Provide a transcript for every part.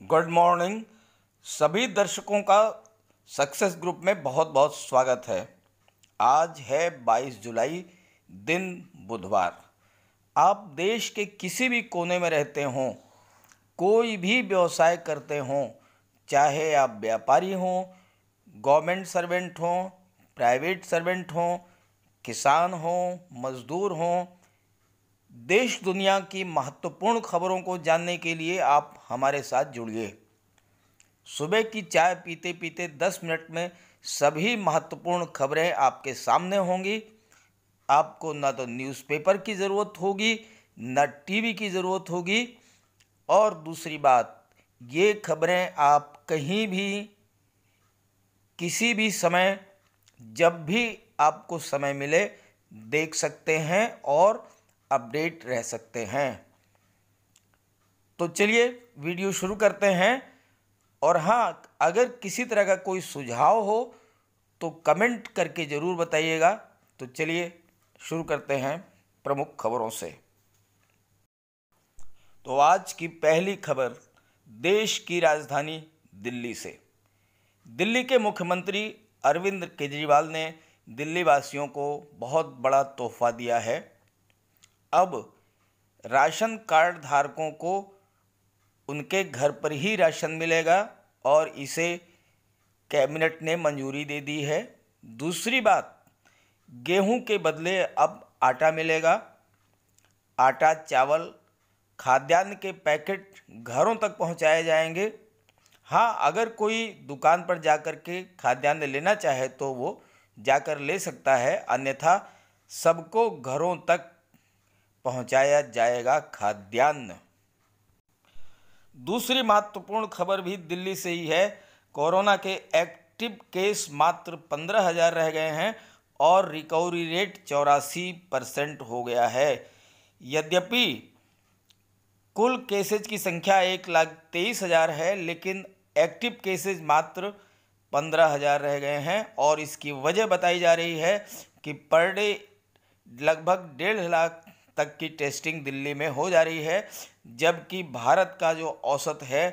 Good morning. सभी दर्शकों का सक्सेस ग्रुप में बहुत बहुत स्वागत है। आज है 22 जुलाई, दिन बुधवार। आप देश के किसी भी कोने में रहते हों, कोई भी व्यवसाय करते हों, चाहे आप व्यापारी हों, गवर्नमेंट सर्वेंट हों, प्राइवेट सर्वेंट हों, किसान हों, मजदूर हों, देश दुनिया की महत्वपूर्ण खबरों को जानने के लिए आप हमारे साथ जुड़िए। सुबह की चाय पीते पीते 10 मिनट में सभी महत्वपूर्ण खबरें आपके सामने होंगी। आपको ना तो न्यूज़पेपर की ज़रूरत होगी, ना टीवी की ज़रूरत होगी। और दूसरी बात, ये खबरें आप कहीं भी किसी भी समय, जब भी आपको समय मिले, देख सकते हैं और अपडेट रह सकते हैं। तो चलिए वीडियो शुरू करते हैं। और हाँ, अगर किसी तरह का कोई सुझाव हो तो कमेंट करके ज़रूर बताइएगा। तो चलिए शुरू करते हैं प्रमुख खबरों से। तो आज की पहली खबर देश की राजधानी दिल्ली से। दिल्ली के मुख्यमंत्री अरविंद केजरीवाल ने दिल्ली वासियों को बहुत बड़ा तोहफा दिया है। अब राशन कार्ड धारकों को उनके घर पर ही राशन मिलेगा और इसे कैबिनेट ने मंजूरी दे दी है। दूसरी बात, गेहूं के बदले अब आटा मिलेगा। आटा, चावल, खाद्यान्न के पैकेट घरों तक पहुंचाए जाएंगे। हाँ, अगर कोई दुकान पर जाकर के खाद्यान्न लेना चाहे तो वो जाकर ले सकता है, अन्यथा सबको घरों तक पहुंचाया जाएगा खाद्यान्न। दूसरी महत्वपूर्ण खबर भी दिल्ली से ही है। कोरोना के एक्टिव केस मात्र 15,000 रह गए हैं और रिकवरी रेट 84% हो गया है। यद्यपि कुल केसेज की संख्या 1,23,000 है, लेकिन एक्टिव केसेज मात्र 15,000 रह गए हैं। और इसकी वजह बताई जा रही है कि पर डे लगभग 1.5 लाख तक की टेस्टिंग दिल्ली में हो जा रही है, जबकि भारत का जो औसत है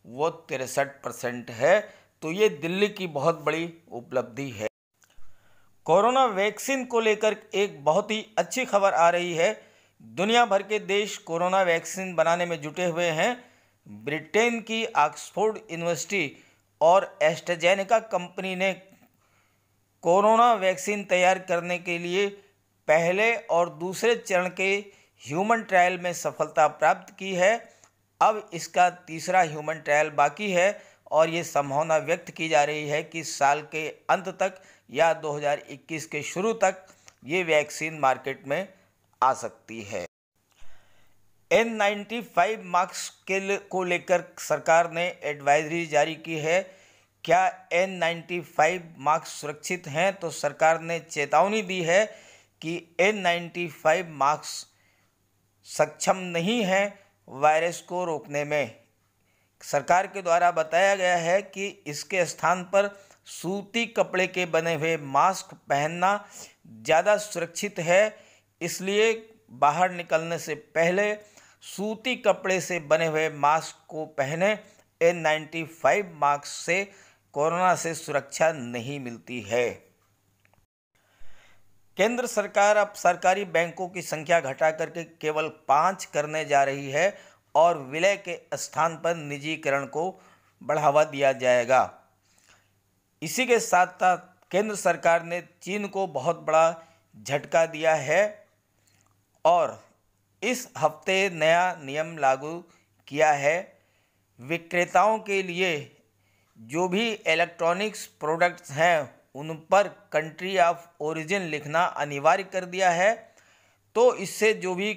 वो 63% है। तो ये दिल्ली की बहुत बड़ी उपलब्धि है। कोरोना वैक्सीन को लेकर एक बहुत ही अच्छी खबर आ रही है। दुनिया भर के देश कोरोना वैक्सीन बनाने में जुटे हुए हैं। ब्रिटेन की ऑक्सफोर्ड यूनिवर्सिटी और एस्ट्राजेनेका कंपनी ने कोरोना वैक्सीन तैयार करने के लिए पहले और दूसरे चरण के ह्यूमन ट्रायल में सफलता प्राप्त की है। अब इसका तीसरा ह्यूमन ट्रायल बाकी है और ये संभावना व्यक्त की जा रही है कि साल के अंत तक या 2021 के शुरू तक ये वैक्सीन मार्केट में आ सकती है। N95 मास्क को लेकर सरकार ने एडवाइजरी जारी की है। क्या N95 मास्क सुरक्षित हैं? तो सरकार ने चेतावनी दी है कि N95 मास्क सक्षम नहीं है वायरस को रोकने में। सरकार के द्वारा बताया गया है कि इसके स्थान पर सूती कपड़े के बने हुए मास्क पहनना ज़्यादा सुरक्षित है। इसलिए बाहर निकलने से पहले सूती कपड़े से बने हुए मास्क को पहने। N95 मास्क से कोरोना से सुरक्षा नहीं मिलती है। केंद्र सरकार अब सरकारी बैंकों की संख्या घटा करके केवल 5 करने जा रही है और विलय के स्थान पर निजीकरण को बढ़ावा दिया जाएगा। इसी के साथ साथ केंद्र सरकार ने चीन को बहुत बड़ा झटका दिया है और इस हफ्ते नया नियम लागू किया है। विक्रेताओं के लिए जो भी इलेक्ट्रॉनिक्स प्रोडक्ट्स हैं उन पर कंट्री ऑफ ओरिजिन लिखना अनिवार्य कर दिया है। तो इससे जो भी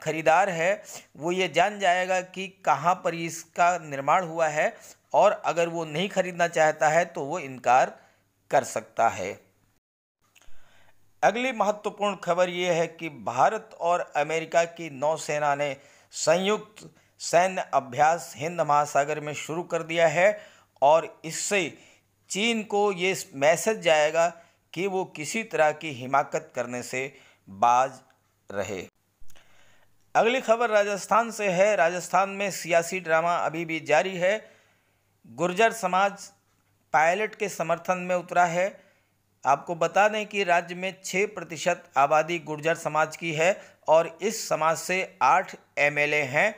खरीदार है वो ये जान जाएगा कि कहाँ पर इसका निर्माण हुआ है, और अगर वो नहीं खरीदना चाहता है तो वो इनकार कर सकता है। अगली महत्वपूर्ण खबर ये है कि भारत और अमेरिका की नौसेना ने संयुक्त सैन्य अभ्यास हिंद महासागर में शुरू कर दिया है और इससे चीन को ये मैसेज जाएगा कि वो किसी तरह की हिमाकत करने से बाज रहे। अगली खबर राजस्थान से है। राजस्थान में सियासी ड्रामा अभी भी जारी है। गुर्जर समाज पायलट के समर्थन में उतरा है। आपको बता दें कि राज्य में 6% आबादी गुर्जर समाज की है और इस समाज से 8 एमएलए हैं,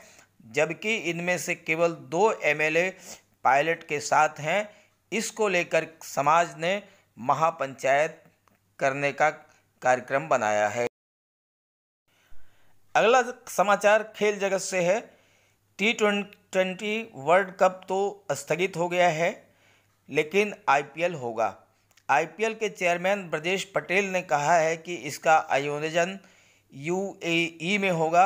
जबकि इनमें से केवल 2 एमएलए पायलट के साथ हैं। इसको लेकर समाज ने महापंचायत करने का कार्यक्रम बनाया है। अगला समाचार खेल जगत से है। T20 वर्ल्ड कप तो स्थगित हो गया है, लेकिन आईपीएल होगा। आईपीएल के चेयरमैन ब्रजेश पटेल ने कहा है कि इसका आयोजन यूएई में होगा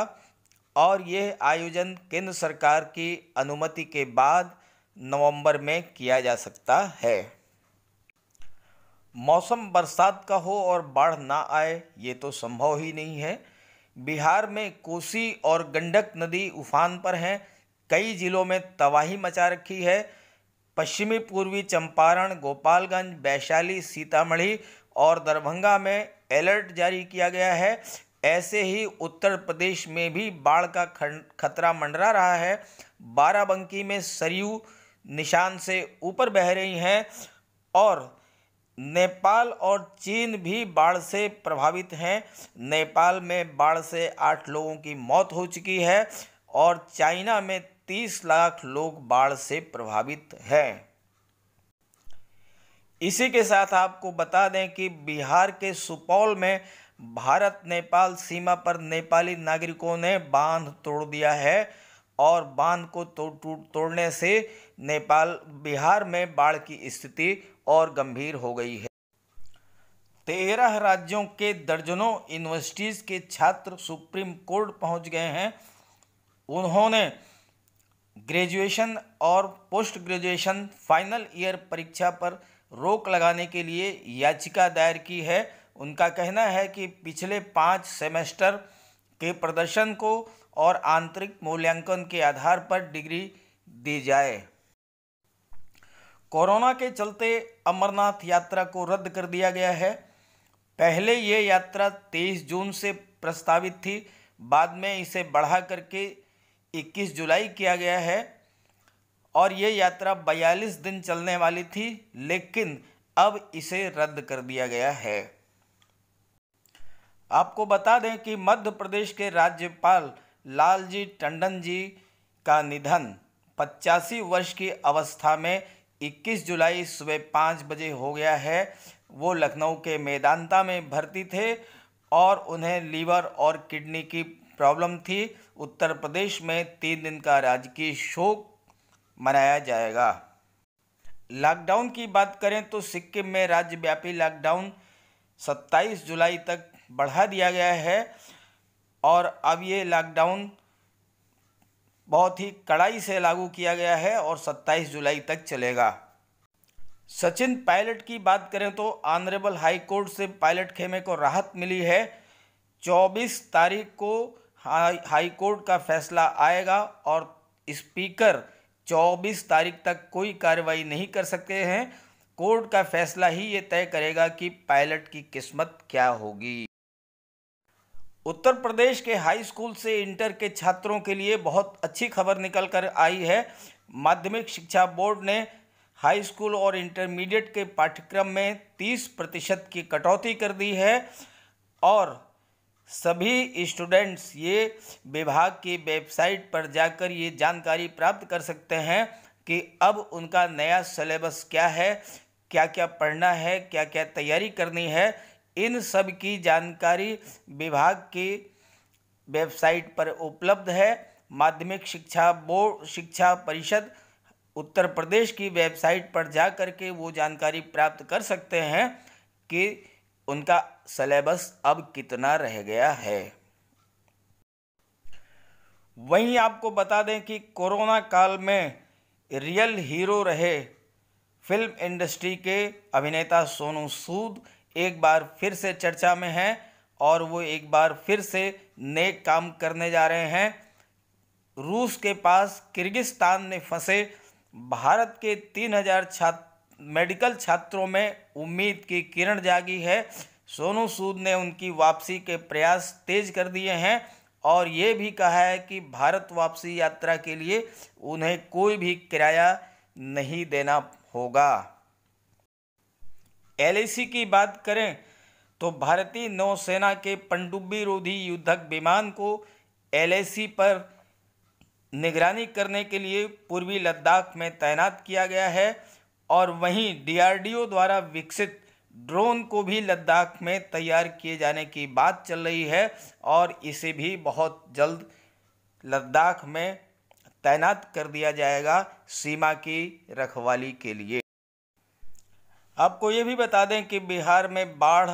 और यह आयोजन केंद्र सरकार की अनुमति के बाद नवंबर में किया जा सकता है। मौसम बरसात का हो और बाढ़ ना आए, ये तो संभव ही नहीं है। बिहार में कोसी और गंडक नदी उफान पर हैं। कई जिलों में तबाही मचा रखी है। पश्चिमी पूर्वी चंपारण, गोपालगंज, वैशाली, सीतामढ़ी और दरभंगा में अलर्ट जारी किया गया है। ऐसे ही उत्तर प्रदेश में भी बाढ़ का खतरा मंडरा रहा है। बाराबंकी में सरयू निशान से ऊपर बह रही हैं और नेपाल और चीन भी बाढ़ से प्रभावित हैं। नेपाल में बाढ़ से 8 लोगों की मौत हो चुकी है और चाइना में 30 लाख लोग बाढ़ से प्रभावित हैं। इसी के साथ आपको बता दें कि बिहार के सुपौल में भारत नेपाल सीमा पर नेपाली नागरिकों ने बांध तोड़ दिया है और बांध को तोड़ने से बिहार में बाढ़ की स्थिति और गंभीर हो गई है। 13 राज्यों के दर्जनों यूनिवर्सिटीज़ के छात्र सुप्रीम कोर्ट पहुंच गए हैं। उन्होंने ग्रेजुएशन और पोस्ट ग्रेजुएशन फाइनल ईयर परीक्षा पर रोक लगाने के लिए याचिका दायर की है। उनका कहना है कि पिछले 5 सेमेस्टर के प्रदर्शन को और आंतरिक मूल्यांकन के आधार पर डिग्री दी जाए। कोरोना के चलते अमरनाथ यात्रा को रद्द कर दिया गया है। पहले ये यात्रा 23 जून से प्रस्तावित थी, बाद में इसे बढ़ा करके 21 जुलाई किया गया है और ये यात्रा 42 दिन चलने वाली थी, लेकिन अब इसे रद्द कर दिया गया है। आपको बता दें कि मध्य प्रदेश के राज्यपाल लालजी टंडन जी का निधन 85 वर्ष की अवस्था में 21 जुलाई सुबह 5 बजे हो गया है। वो लखनऊ के मेदांता में भर्ती थे और उन्हें लीवर और किडनी की प्रॉब्लम थी। उत्तर प्रदेश में 3 दिन का राजकीय शोक मनाया जाएगा। लॉकडाउन की बात करें तो सिक्किम में राज्यव्यापी लॉकडाउन 27 जुलाई तक बढ़ा दिया गया है और अब ये लॉकडाउन बहुत ही कड़ाई से लागू किया गया है और 27 जुलाई तक चलेगा। सचिन पायलट की बात करें तो ऑनरेबल हाई कोर्ट से पायलट खेमे को राहत मिली है। 24 तारीख को हाई कोर्ट का फैसला आएगा और स्पीकर 24 तारीख तक कोई कार्रवाई नहीं कर सकते हैं। कोर्ट का फैसला ही ये तय करेगा कि पायलट की किस्मत क्या होगी। उत्तर प्रदेश के हाई स्कूल से इंटर के छात्रों के लिए बहुत अच्छी खबर निकल कर आई है। माध्यमिक शिक्षा बोर्ड ने हाई स्कूल और इंटरमीडिएट के पाठ्यक्रम में 30% की कटौती कर दी है और सभी स्टूडेंट्स ये विभाग की वेबसाइट पर जाकर ये जानकारी प्राप्त कर सकते हैं कि अब उनका नया सिलेबस क्या है, क्या क्या पढ़ना है, क्या क्या तैयारी करनी है। इन सब की जानकारी विभाग की वेबसाइट पर उपलब्ध है। माध्यमिक शिक्षा बोर्ड शिक्षा परिषद उत्तर प्रदेश की वेबसाइट पर जा कर के वो जानकारी प्राप्त कर सकते हैं कि उनका सिलेबस अब कितना रह गया है। वहीं आपको बता दें कि कोरोना काल में रियल हीरो रहे फिल्म इंडस्ट्री के अभिनेता सोनू सूद एक बार फिर से चर्चा में हैं और वो एक बार फिर से नेक काम करने जा रहे हैं। रूस के पास किर्गिस्तान में फंसे भारत के 3000 मेडिकल छात्रों में उम्मीद की किरण जागी है। सोनू सूद ने उनकी वापसी के प्रयास तेज कर दिए हैं और ये भी कहा है कि भारत वापसी यात्रा के लिए उन्हें कोई भी किराया नहीं देना होगा। एलएसी की बात करें तो भारतीय नौसेना के पनडुब्बी रोधी युद्धक विमान को एलएसी पर निगरानी करने के लिए पूर्वी लद्दाख में तैनात किया गया है और वहीं डीआरडीओ द्वारा विकसित ड्रोन को भी लद्दाख में तैयार किए जाने की बात चल रही है और इसे भी बहुत जल्द लद्दाख में तैनात कर दिया जाएगा सीमा की रखवाली के लिए। आपको ये भी बता दें कि बिहार में बाढ़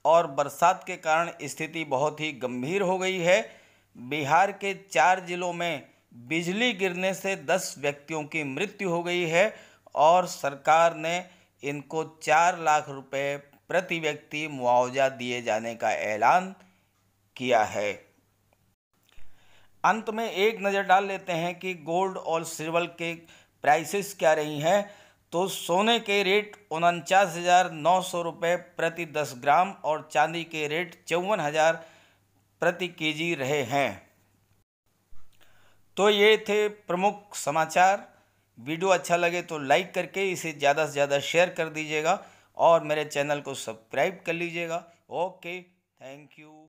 और बरसात के कारण स्थिति बहुत ही गंभीर हो गई है। बिहार के 4 जिलों में बिजली गिरने से 10 व्यक्तियों की मृत्यु हो गई है और सरकार ने इनको 4 लाख रुपए प्रति व्यक्ति मुआवजा दिए जाने का ऐलान किया है। अंत में एक नज़र डाल लेते हैं कि गोल्ड और सिल्वर के प्राइसेस क्या रही हैं। तो सोने के रेट 49,900 रुपये प्रति 10 ग्राम और चांदी के रेट 54,000 प्रति केजी रहे हैं। तो ये थे प्रमुख समाचार। वीडियो अच्छा लगे तो लाइक करके इसे ज़्यादा से ज़्यादा शेयर कर दीजिएगा और मेरे चैनल को सब्सक्राइब कर लीजिएगा। Okay, thank you.